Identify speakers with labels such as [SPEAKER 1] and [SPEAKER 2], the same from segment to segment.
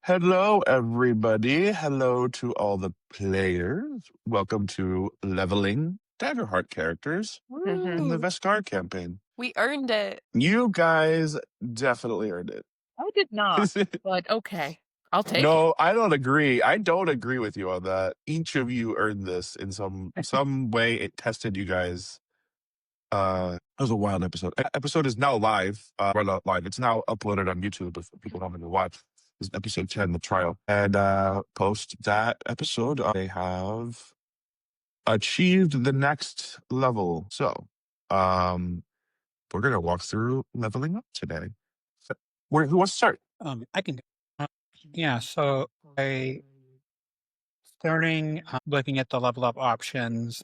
[SPEAKER 1] Hello, everybody. Hello to all the players. Welcome to Leveling Daggerheart characters in the
[SPEAKER 2] Woo!
[SPEAKER 1] Vescar campaign.
[SPEAKER 2] We earned it.
[SPEAKER 1] You guys definitely earned it.
[SPEAKER 2] I did not, but okay. I'll take it.
[SPEAKER 1] No, I don't agree. I don't agree with you on that. Each of you earned this in some way. It tested you guys. It was a wild episode. Episode is now live. Well, not live. It's now uploaded on YouTube if people want to watch. This is episode 10, the trial. And post that episode, they have achieved the next level. So, we're gonna walk through leveling up today. So, who wants to start?
[SPEAKER 3] I can. Yeah, so I starting looking at the level up options.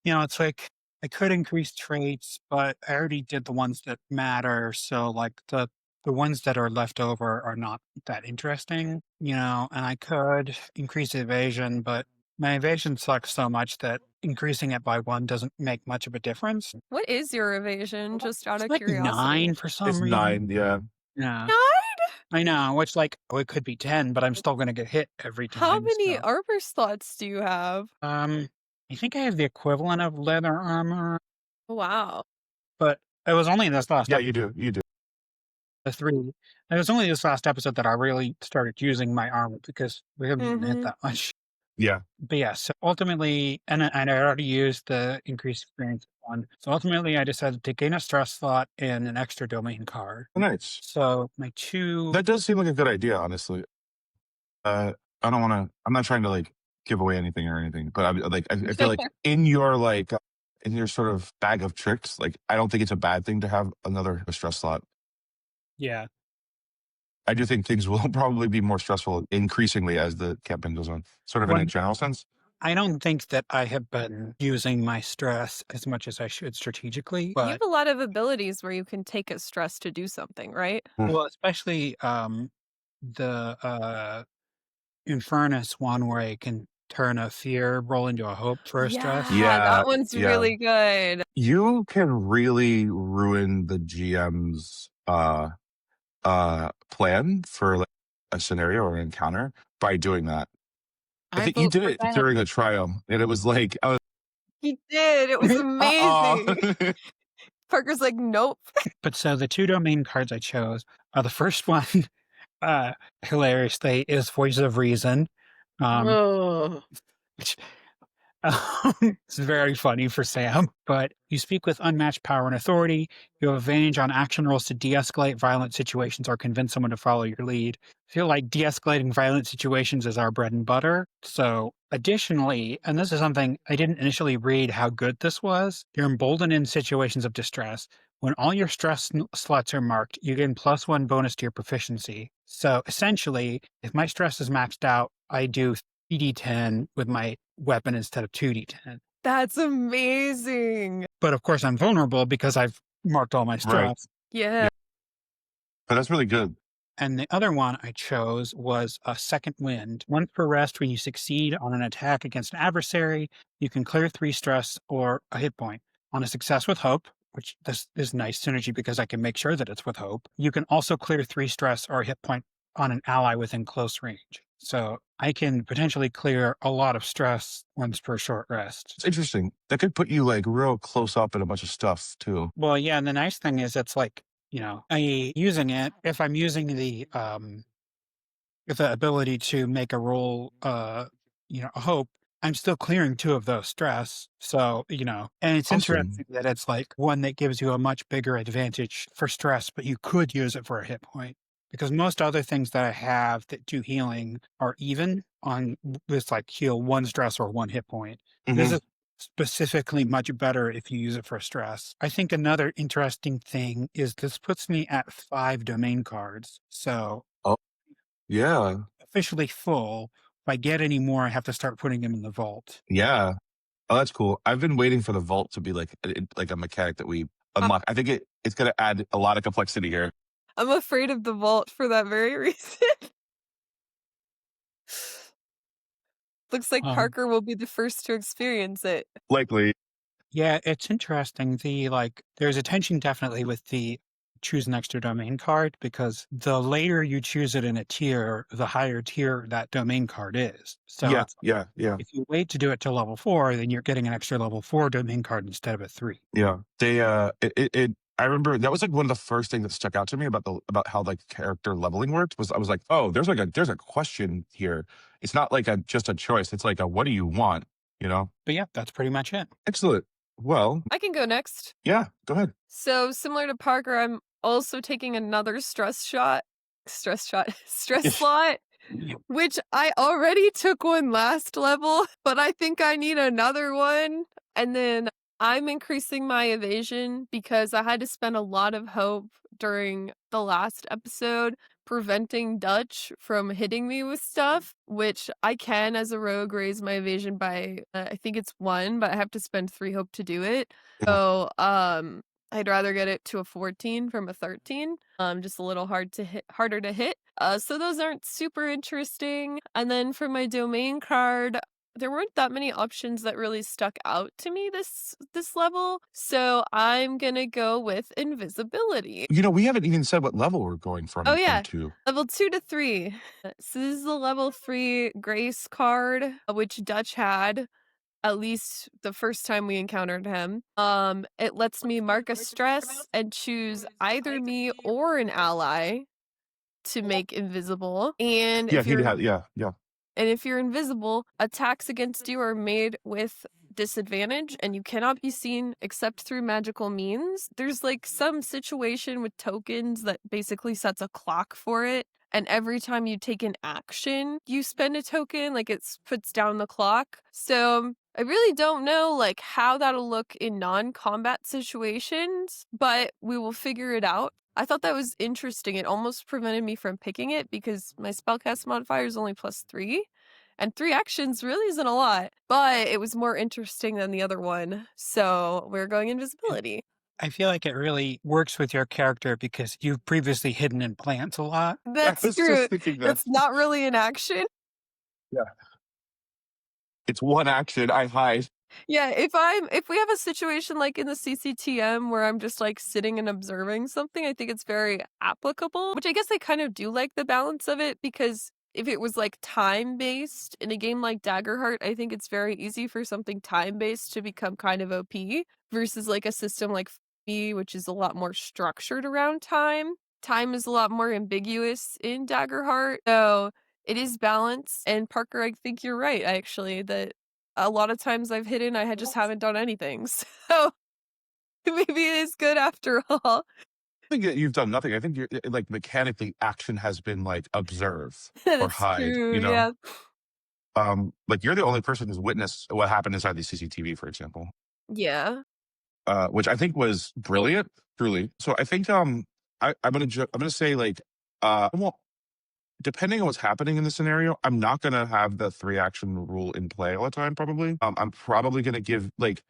[SPEAKER 3] It's like I could increase traits, but I already did the ones that matter. So like the ones that are left over are not that interesting. And I could increase evasion, but my evasion sucks so much that increasing it by one doesn't make much of a difference.
[SPEAKER 2] What is your evasion? Just out
[SPEAKER 3] It's
[SPEAKER 2] of
[SPEAKER 3] like
[SPEAKER 2] curiosity.
[SPEAKER 3] 9 for some
[SPEAKER 1] It's
[SPEAKER 3] reason.
[SPEAKER 1] 9, yeah.
[SPEAKER 3] Yeah,
[SPEAKER 2] 9?
[SPEAKER 3] I know. Which it could be 10, but I'm still going to get hit every time.
[SPEAKER 2] How many
[SPEAKER 3] so.
[SPEAKER 2] armor slots do you have?
[SPEAKER 3] I think I have the equivalent of leather armor,
[SPEAKER 2] Wow.
[SPEAKER 3] but it was only this last
[SPEAKER 1] Yeah, you do. You do.
[SPEAKER 3] the 3. It was only this last episode that I really started using my armor because we haven't even hit
[SPEAKER 2] Mhm.
[SPEAKER 3] that much.
[SPEAKER 1] Yeah.
[SPEAKER 3] But yeah, so ultimately, and I already used the increased experience one. So ultimately, I decided to gain a stress slot and an extra domain card.
[SPEAKER 1] Nice.
[SPEAKER 3] So my 2.
[SPEAKER 1] That does seem like a good idea, honestly. I don't want to. I'm not trying to like give away anything or anything, but I feel like in your sort of bag of tricks, like I don't think it's a bad thing to have another stress slot.
[SPEAKER 3] Yeah.
[SPEAKER 1] I do think things will probably be more stressful increasingly as the campaign goes on, sort of in a general sense.
[SPEAKER 3] I don't think that I have been using my stress as much as I should strategically,
[SPEAKER 2] You
[SPEAKER 3] but
[SPEAKER 2] have a lot of abilities where you can take a stress to do something, right?
[SPEAKER 3] well, especially the Infernus one where I can turn a fear roll into a hope for a stress.
[SPEAKER 2] Yeah,
[SPEAKER 1] Yeah,
[SPEAKER 2] that one's
[SPEAKER 1] yeah.
[SPEAKER 2] really good.
[SPEAKER 1] You can really ruin the GM's plan for like a scenario or an encounter by doing that. I think you
[SPEAKER 2] vote
[SPEAKER 1] did
[SPEAKER 2] for
[SPEAKER 1] it
[SPEAKER 2] that.
[SPEAKER 1] during a trial, and it was like, I was,
[SPEAKER 2] He did. It was amazing.
[SPEAKER 1] uh-oh.
[SPEAKER 2] Parker's like, nope.
[SPEAKER 3] But so the 2 domain cards I chose are the first one, hilariously, is Voice of Reason,
[SPEAKER 2] Oh.
[SPEAKER 3] which it's very funny for Sam. But you speak with unmatched power and authority. You have advantage on action rolls to de-escalate violent situations or convince someone to follow your lead. I feel like de-escalating violent situations is our bread and butter. So additionally, and this is something I didn't initially read how good this was, you're emboldened in situations of distress. When all your stress slots are marked, you gain +1 bonus to your proficiency. So essentially, if my stress is maxed out, I do 3d10 with my weapon instead of 2d10.
[SPEAKER 2] That's amazing.
[SPEAKER 3] But of course, I'm vulnerable because I've marked all my stress.
[SPEAKER 1] Right.
[SPEAKER 2] Yeah.
[SPEAKER 1] But that's really good.
[SPEAKER 3] And the other one I chose was a Second Wind. Once per rest, when you succeed on an attack against an adversary, you can clear 3 stress or a hit point. On a success with hope, which this is nice synergy because I can make sure that it's with hope, you can also clear 3 stress or a hit point on an ally within close range. So I can potentially clear a lot of stress once per short rest.
[SPEAKER 1] It's interesting. That could put you like real close up in a bunch of stuff too.
[SPEAKER 3] Well, yeah, and the nice thing is it's like, I using it, if I'm using the ability to make a roll, a hope, I'm still clearing 2 of those stress. So, and it's
[SPEAKER 1] Awesome.
[SPEAKER 3] interesting that it's like one that gives you a much bigger advantage for stress, but you could use it for a hit point. Because most other things that I have that do healing are even on this, like heal 1 stress or 1 hit point. This
[SPEAKER 1] Mhm.
[SPEAKER 3] is specifically much better if you use it for stress. I think another interesting thing is this puts me at 5 domain cards. So
[SPEAKER 1] Yeah.
[SPEAKER 3] officially full. If I get any more, I have to start putting them in the vault.
[SPEAKER 1] Yeah. Oh, that's cool. I've been waiting for the vault to be like a mechanic that we unlock. I think it's going to add a lot of complexity here.
[SPEAKER 2] I'm afraid of the vault for that very reason. Looks like Parker will be the first to experience it.
[SPEAKER 1] Likely.
[SPEAKER 3] Yeah, it's interesting. There's a tension definitely with the choose an extra domain card because the later you choose it in a tier, the higher tier that domain card is. So
[SPEAKER 1] Yeah,
[SPEAKER 3] it's
[SPEAKER 1] yeah, yeah,
[SPEAKER 3] if you wait to do it till level 4, then you're getting an extra level 4 domain card instead of a 3.
[SPEAKER 1] yeah. They I remember that was like one of the first things that stuck out to me about how like character leveling worked was I was like, oh, there's a question here. It's not like a just a choice. It's like a what do you want? You know?
[SPEAKER 3] But yeah, that's pretty much it.
[SPEAKER 1] Excellent. Well,
[SPEAKER 2] I can go next.
[SPEAKER 1] yeah, go ahead.
[SPEAKER 2] So similar to Parker, I'm also taking another stress slot, which I already took one last level, but I think I need another one. And then I'm increasing my evasion because I had to spend a lot of hope during the last episode preventing Dutch from hitting me with stuff, which I can as a rogue raise my evasion by I think it's 1, but I have to spend 3 hope to do it.
[SPEAKER 1] Yeah.
[SPEAKER 2] So, I'd rather get it to a 14 from a 13. Just a little harder to hit. So those aren't super interesting. And then for my domain card, there weren't that many options that really stuck out to me this level. So I'm gonna go with invisibility.
[SPEAKER 1] You know, we haven't even said what level we're going
[SPEAKER 2] Oh
[SPEAKER 1] from
[SPEAKER 2] yeah,
[SPEAKER 1] to.
[SPEAKER 2] level 2 to 3. So this is the level 3 Grace card, which Dutch had at least the first time we encountered him. It lets me mark a stress and choose either me or an ally to make invisible.
[SPEAKER 1] Yeah, he had. Yeah, yeah.
[SPEAKER 2] And if you're invisible, attacks against you are made with disadvantage and you cannot be seen except through magical means. There's like some situation with tokens that basically sets a clock for it. And every time you take an action, you spend a token, like it puts down the clock. So I really don't know like how that'll look in non-combat situations, but we will figure it out. I thought that was interesting. It almost prevented me from picking it because my spellcast modifier is only +3. And 3 actions really isn't a lot, but it was more interesting than the other one. So we're going invisibility.
[SPEAKER 3] I feel like it really works with your character because you've previously hidden in plants a lot.
[SPEAKER 1] I
[SPEAKER 2] That's
[SPEAKER 1] was just
[SPEAKER 2] true.
[SPEAKER 1] thinking that.
[SPEAKER 2] That's not really an action.
[SPEAKER 1] Yeah, it's one action. I hide.
[SPEAKER 2] Yeah, if we have a situation like in the CCTM where I'm just like sitting and observing something, I think it's very applicable, which I guess I kind of do like the balance of it because if it was like time based in a game like Daggerheart, I think it's very easy for something time based to become kind of OP versus like a system like FB, which is a lot more structured around time. Time is a lot more ambiguous in Daggerheart. So it is balanced. And Parker, I think you're right, actually, that a lot of times I've hidden, just haven't done anything. So maybe it is good after all.
[SPEAKER 1] I think that you've done nothing. I think you're like mechanically action has been like observe or
[SPEAKER 2] That's
[SPEAKER 1] hide,
[SPEAKER 2] true.
[SPEAKER 1] you know?
[SPEAKER 2] Yeah.
[SPEAKER 1] Like you're the only person who's witnessed what happened inside the CCTV, for example.
[SPEAKER 2] Yeah.
[SPEAKER 1] Which I think was brilliant, truly. So I think I'm gonna say like well, depending on what's happening in the scenario, I'm not gonna have the 3 action rule in play all the time, probably. I'm probably gonna give like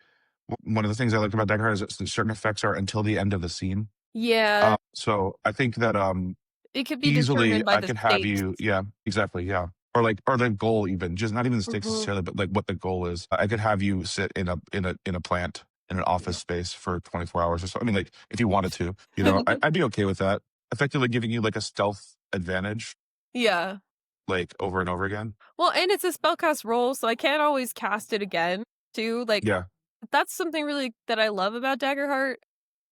[SPEAKER 1] one of the things I like about Daggerheart is that certain effects are until the end of the scene.
[SPEAKER 2] Yeah.
[SPEAKER 1] So I think that
[SPEAKER 2] It could be
[SPEAKER 1] easily
[SPEAKER 2] determined by
[SPEAKER 1] I
[SPEAKER 2] the
[SPEAKER 1] can have
[SPEAKER 2] stakes.
[SPEAKER 1] you, yeah, exactly, yeah. Or the goal even, just not even the stakes
[SPEAKER 2] Mhm.
[SPEAKER 1] necessarily, but like what the goal is. I could have you sit in a plant in an office space for 24 hours or so. I mean, like if you wanted to, you know, I'd be okay with that. Effectively giving you like a stealth advantage,
[SPEAKER 2] Yeah.
[SPEAKER 1] like over and over again.
[SPEAKER 2] Well, and it's a spellcast roll, so I can't always cast it again, too. Like,
[SPEAKER 1] Yeah,
[SPEAKER 2] that's something really that I love about Daggerheart.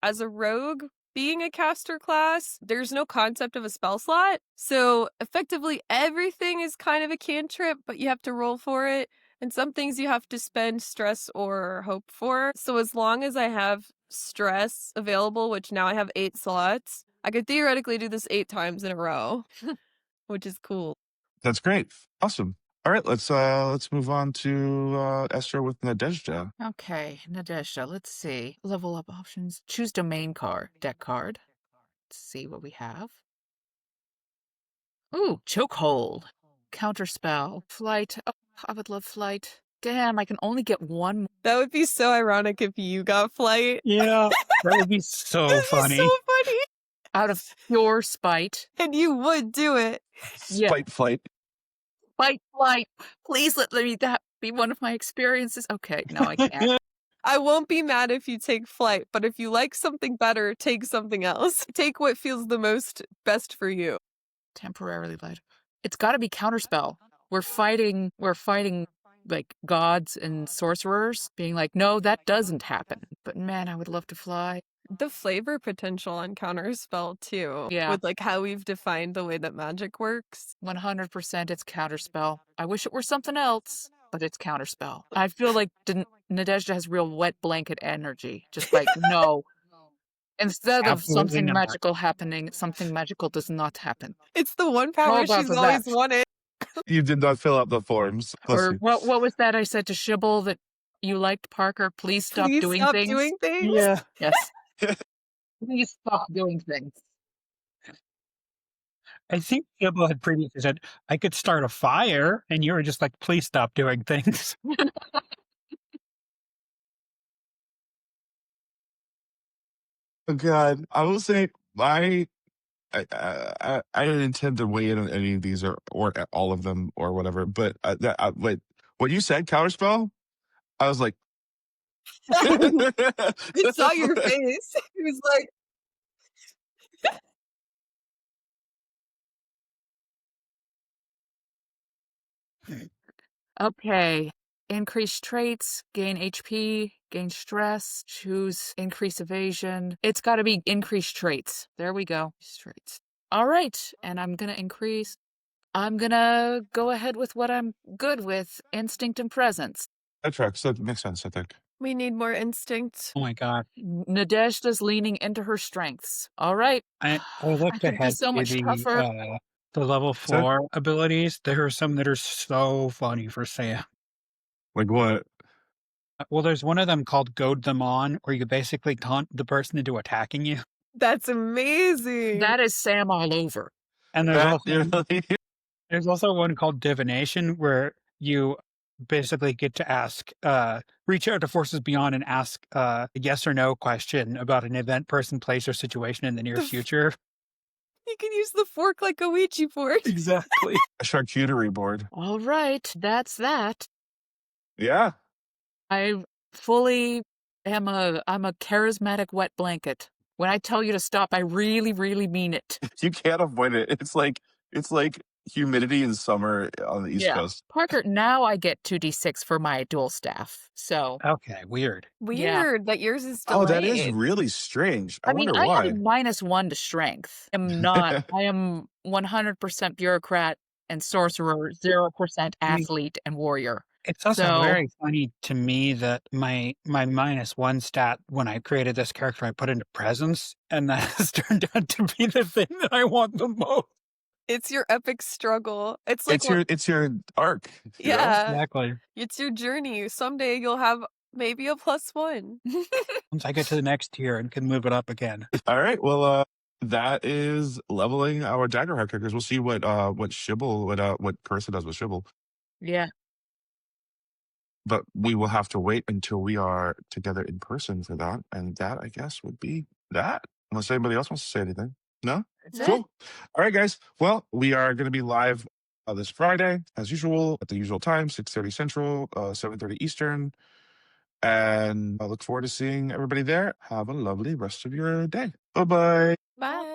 [SPEAKER 2] As a rogue, being a caster class, there's no concept of a spell slot. So effectively everything is kind of a cantrip, but you have to roll for it. And some things you have to spend stress or hope for. So as long as I have stress available, which now I have 8 slots, I could theoretically do this 8 times in a row, which is cool.
[SPEAKER 1] that's great. Awesome. All right, let's move on to Esther with Nadezhda.
[SPEAKER 4] Okay, Nadezhda, let's see. Level up options. Choose domain card, deck card. Let's see what we have. Ooh, chokehold. Counterspell. Flight. Oh, I would love flight. Damn, I can only get one more.
[SPEAKER 2] That would be so ironic if you got flight.
[SPEAKER 3] Yeah, that would be so
[SPEAKER 2] That'd be
[SPEAKER 3] funny.
[SPEAKER 2] so funny.
[SPEAKER 4] Out of pure spite.
[SPEAKER 2] And you would do it.
[SPEAKER 4] Yeah.
[SPEAKER 1] Spite flight.
[SPEAKER 4] Flight. Please let me that be one of my experiences. Okay, no, I can't.
[SPEAKER 2] I won't be mad if you take flight, but if you like something better, take something else. Take what feels the most best for you.
[SPEAKER 4] Temporarily light. It's got to be counterspell. We're fighting like gods and sorcerers, being like, no, that doesn't happen. But man, I would love to fly.
[SPEAKER 2] The flavor potential on Counterspell, too.
[SPEAKER 4] Yeah.
[SPEAKER 2] With like how we've defined the way that magic works.
[SPEAKER 4] 100% it's counterspell. I wish it were something else, but it's counterspell. I feel like Nadezhda has real wet blanket energy. Just like, no. Instead of
[SPEAKER 3] Absolutely
[SPEAKER 4] something
[SPEAKER 3] not.
[SPEAKER 4] magical happening, something magical does not happen.
[SPEAKER 2] It's the one
[SPEAKER 4] Roll
[SPEAKER 2] power
[SPEAKER 4] off
[SPEAKER 2] she's
[SPEAKER 4] of
[SPEAKER 2] always
[SPEAKER 4] that.
[SPEAKER 2] wanted.
[SPEAKER 1] You did not fill out the forms. Bless
[SPEAKER 4] Or
[SPEAKER 1] you.
[SPEAKER 4] what was that I said to Shibble that you liked, Parker? Please stop
[SPEAKER 2] Please
[SPEAKER 4] doing
[SPEAKER 2] stop
[SPEAKER 4] things.
[SPEAKER 2] doing things.
[SPEAKER 3] Yeah.
[SPEAKER 4] Yes. Please stop doing things.
[SPEAKER 3] I think Gibbo had previously said, I could start a fire, and you were just like, please stop doing things.
[SPEAKER 1] Oh God, I will say I didn't intend to weigh in on any of these or all of them or whatever, but wait, when you said counterspell, I was like,
[SPEAKER 2] I saw your face. It was like,
[SPEAKER 4] Okay. Increase traits, gain HP, gain stress, choose increase evasion. It's got to be increase traits. There we go. Traits. All right. And I'm going to go ahead with what I'm good with, instinct and presence.
[SPEAKER 1] that tracks. That makes sense, I think.
[SPEAKER 2] we need more instinct.
[SPEAKER 3] Oh my God.
[SPEAKER 4] Nadezhda's leaning into her strengths. All right.
[SPEAKER 3] I
[SPEAKER 4] I
[SPEAKER 3] looked
[SPEAKER 4] could be
[SPEAKER 3] ahead
[SPEAKER 4] so
[SPEAKER 3] to
[SPEAKER 4] much tougher.
[SPEAKER 3] the level
[SPEAKER 1] So,
[SPEAKER 3] 4 abilities. There are some that are so funny for Sam.
[SPEAKER 1] like what?
[SPEAKER 3] Well, there's one of them called Goad Them On, where you basically taunt the person into attacking you.
[SPEAKER 2] That's amazing.
[SPEAKER 4] That is Sam all over.
[SPEAKER 3] And
[SPEAKER 1] That really?
[SPEAKER 3] there's also one called Divination, where you basically get to ask, reach out to forces beyond and ask a yes or no question about an event, person, place, or situation in the near future.
[SPEAKER 2] You can use the fork like a Ouija board.
[SPEAKER 3] Exactly.
[SPEAKER 1] A charcuterie board.
[SPEAKER 4] All right. That's that.
[SPEAKER 1] Yeah.
[SPEAKER 4] I fully I'm a charismatic wet blanket. When I tell you to stop, I really, really mean it.
[SPEAKER 1] You can't avoid it. It's like humidity in summer on the East Coast.
[SPEAKER 4] Parker, now I get 2d6 for my dual staff. So
[SPEAKER 3] Okay, weird.
[SPEAKER 2] Weird that yours is delayed.
[SPEAKER 1] Oh, that is really strange. I
[SPEAKER 4] mean,
[SPEAKER 1] wonder
[SPEAKER 4] I
[SPEAKER 1] why.
[SPEAKER 4] have -1 to strength. I am 100% bureaucrat and sorcerer, 0% athlete and warrior.
[SPEAKER 3] It's also
[SPEAKER 4] So-
[SPEAKER 3] very funny to me that my -1 stat when I created this character I put into presence, and that has turned out to be the thing that I want the most.
[SPEAKER 2] It's your epic struggle. It's like
[SPEAKER 1] It's your arc. you know?
[SPEAKER 2] yeah,
[SPEAKER 3] Exactly.
[SPEAKER 2] it's your journey. Someday you'll have maybe a +1.
[SPEAKER 3] Once I get to the next tier and can move it up again.
[SPEAKER 1] All right. Well, that is leveling our Daggerheart characters. We'll see what Shibble what Carissa does with Shibble.
[SPEAKER 4] Yeah.
[SPEAKER 1] But we will have to wait until we are together in person for that. And that, I guess, would be that. Unless anybody else wants to say anything. No?
[SPEAKER 4] That's it.
[SPEAKER 1] Cool. All right, guys. Well, we are going to be live this Friday, as usual, at the usual time, 6:30 Central, 7:30 Eastern. And I look forward to seeing everybody there. Have a lovely rest of your day. Bye-bye.
[SPEAKER 2] Bye.